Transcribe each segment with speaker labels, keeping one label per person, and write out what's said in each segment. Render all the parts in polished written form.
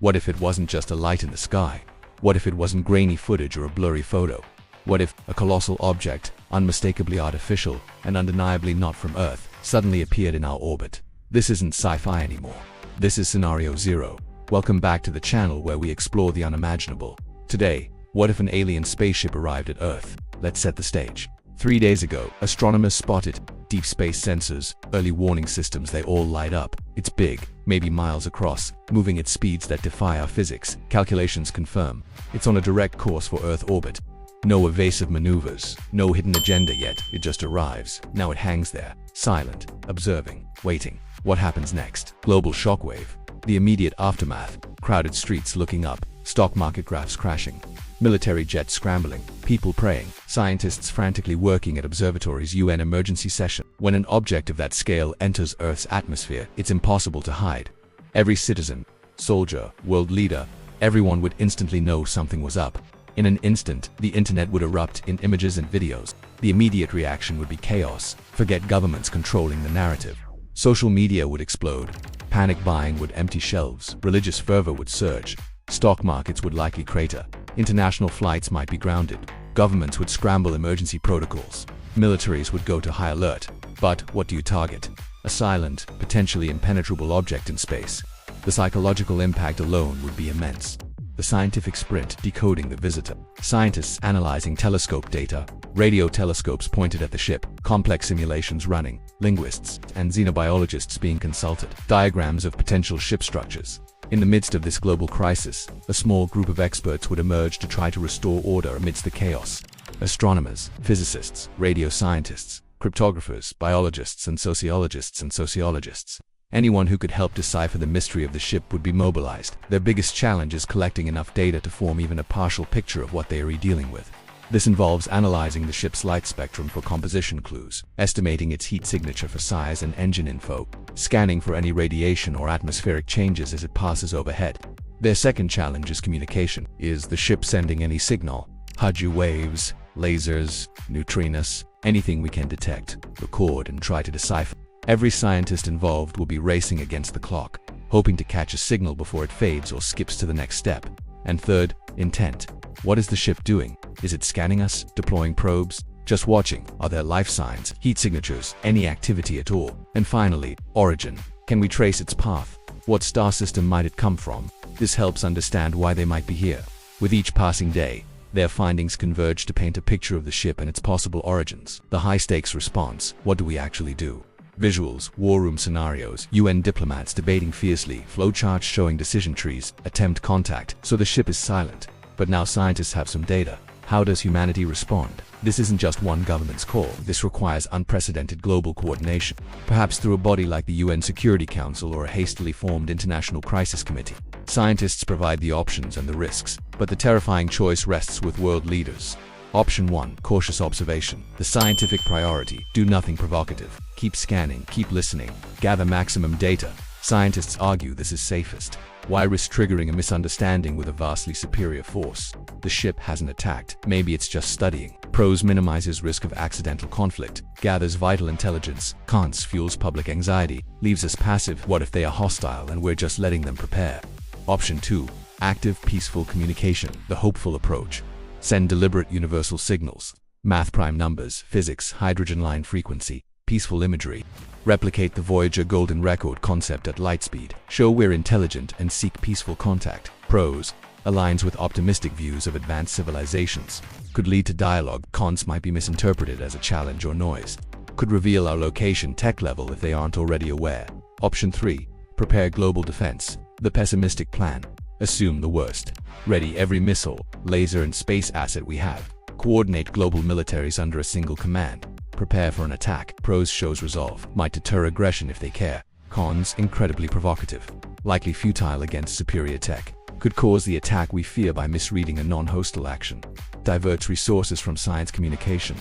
Speaker 1: What if it wasn't just a light in the sky? What if it wasn't grainy footage or a blurry photo? What if a colossal object, unmistakably artificial and undeniably not from Earth, suddenly appeared in our orbit? This isn't sci-fi anymore. This is Scenario Zero. Welcome back to the channel where we explore the unimaginable. Today, what if an alien spaceship arrived at Earth? Let's set the stage. 3 days ago, astronomers spotted deep space sensors, early warning systems. They all light up. It's big, maybe miles across, moving at speeds that defy our physics. Calculations confirm it's on a direct course for Earth orbit. No evasive maneuvers, no hidden agenda yet. It just arrives. Now it hangs there, silent, observing, waiting. What happens next? Global shockwave. The immediate aftermath. Crowded streets looking up, stock market graphs crashing, military jets scrambling, people praying, scientists frantically working at observatories. UN emergency session. When an object of that scale enters Earth's atmosphere, it's impossible to hide. Every citizen, soldier, world leader, everyone would instantly know something was up. In an instant, the internet would erupt in images and videos. The immediate reaction would be chaos. Forget governments controlling the narrative. Social media would explode. Panic buying would empty shelves. Religious fervor would surge. Stock markets would likely crater. International flights might be grounded. Governments would scramble emergency protocols. Militaries would go to high alert. But what do you target? A silent, potentially impenetrable object in space. The psychological impact alone would be immense. The scientific sprint decoding the visitor. Scientists analyzing telescope data, radio telescopes pointed at the ship, complex simulations running, linguists and xenobiologists being consulted, diagrams of potential ship structures. In the midst of this global crisis, a small group of experts would emerge to try to restore order amidst the chaos. Astronomers, physicists, radio scientists, cryptographers, biologists and sociologists. Anyone who could help decipher the mystery of the ship would be mobilized. Their biggest challenge is collecting enough data to form even a partial picture of what they are dealing with. This involves analyzing the ship's light spectrum for composition clues, estimating its heat signature for size and engine info, scanning for any radiation or atmospheric changes as it passes overhead. Their second challenge is communication. Is the ship sending any signal? Haju waves, lasers, neutrinos, anything we can detect, record and try to decipher. Every scientist involved will be racing against the clock, hoping to catch a signal before it fades or skips to the next step. And third, intent. What is the ship doing? Is it scanning us, deploying probes, just watching? Are there life signs, heat signatures, any activity at all? And finally, origin. Can we trace its path? What star system might it come from? This helps understand why they might be here. With each passing day, their findings converge to paint a picture of the ship and its possible origins. The high-stakes response. What do we actually do? Visuals, war room scenarios, UN diplomats debating fiercely, flowcharts showing decision trees, attempt contact. So the ship is silent. But now scientists have some data. How does humanity respond? This isn't just one government's call. This requires unprecedented global coordination, perhaps through a body like the UN Security Council or a hastily formed International Crisis Committee. Scientists provide the options and the risks, but the terrifying choice rests with world leaders. Option 1. Cautious observation. The scientific priority. Do nothing provocative. Keep scanning, keep listening, gather maximum data. Scientists argue this is safest. Why risk triggering a misunderstanding with a vastly superior force? The ship hasn't attacked. Maybe it's just studying. Pros: minimizes risk of accidental conflict, gathers vital intelligence. Cons: fuels public anxiety, leaves us passive. What if they are hostile and we're just letting them prepare? Option 2. Active, peaceful communication. The hopeful approach. Send deliberate universal signals. Math: prime numbers, physics, hydrogen line frequency, peaceful imagery. Replicate the Voyager golden record concept at light speed. Show we're intelligent and seek peaceful contact. Pros: aligns with optimistic views of advanced civilizations. Could lead to dialogue. Cons: might be misinterpreted as a challenge or noise. Could reveal our location tech level if they aren't already aware. Option 3. Prepare global defense. The pessimistic plan. Assume the worst. Ready every missile, laser and space asset we have. Coordinate global militaries under a single command. Prepare for an attack. Pros: shows resolve. Might deter aggression if they care. Cons: incredibly provocative. Likely futile against superior tech. Could cause the attack we fear by misreading a non-hostile action. Diverts resources from science communication.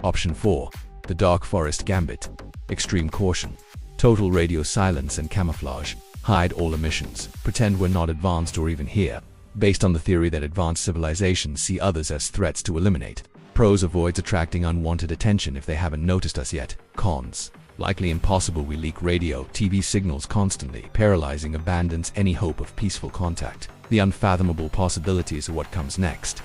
Speaker 1: Option 4. The Dark Forest Gambit. Extreme caution. Total radio silence and camouflage. Hide all emissions. Pretend we're not advanced or even here. Based on the theory that advanced civilizations see others as threats to eliminate. Pros: avoids attracting unwanted attention if they haven't noticed us yet. Cons: Likely impossible. We leak radio, TV signals constantly, paralyzing abandons any hope of peaceful contact. The unfathomable possibilities of what comes next.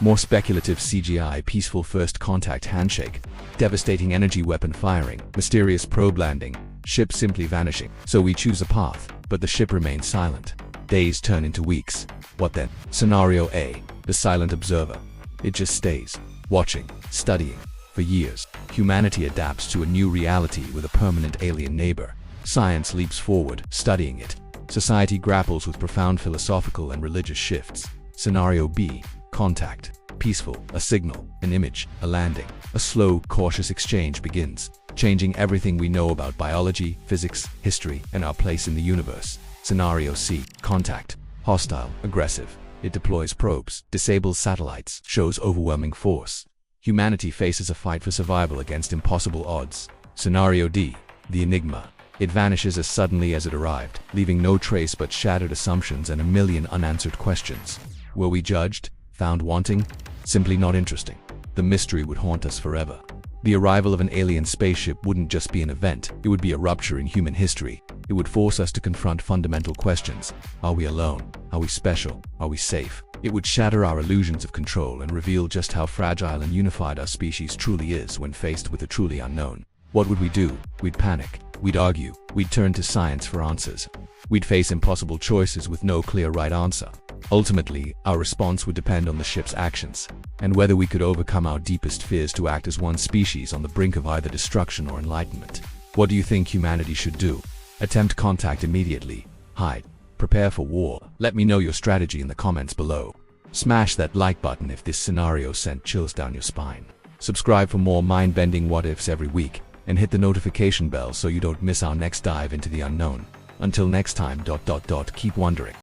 Speaker 1: More speculative CGI, peaceful first contact handshake, devastating energy weapon firing, mysterious probe landing, ship simply vanishing. So we choose a path, but the ship remains silent. Days turn into weeks. What then? Scenario A, the silent observer. It just stays, watching, studying. For years, humanity adapts to a new reality with a permanent alien neighbor. Science leaps forward, studying it. Society grapples with profound philosophical and religious shifts. Scenario B, contact. Peaceful, a signal, an image, a landing. A slow, cautious exchange begins, changing everything we know about biology, physics, history, and our place in the universe. Scenario C, contact. Hostile, aggressive. It deploys probes, disables satellites, shows overwhelming force. Humanity faces a fight for survival against impossible odds. Scenario D, the enigma. It vanishes as suddenly as it arrived, leaving no trace but shattered assumptions and a million unanswered questions. Were we judged? Found wanting? Simply not interesting. The mystery would haunt us forever. The arrival of an alien spaceship wouldn't just be an event, it would be a rupture in human history. It would force us to confront fundamental questions. Are we alone? Are we special? Are we safe? It would shatter our illusions of control and reveal just how fragile and unified our species truly is when faced with the truly unknown. What would we do? We'd panic. We'd argue. We'd turn to science for answers. We'd face impossible choices with no clear right answer. Ultimately, our response would depend on the ship's actions, and whether we could overcome our deepest fears to act as one species on the brink of either destruction or enlightenment. What do you think humanity should do? Attempt contact immediately. Hide. Prepare for war. Let me know your strategy in the comments below. Smash that like button if this scenario sent chills down your spine. Subscribe for more mind-bending what-ifs every week, and hit the notification bell so you don't miss our next dive into the unknown. Until next time, keep wondering.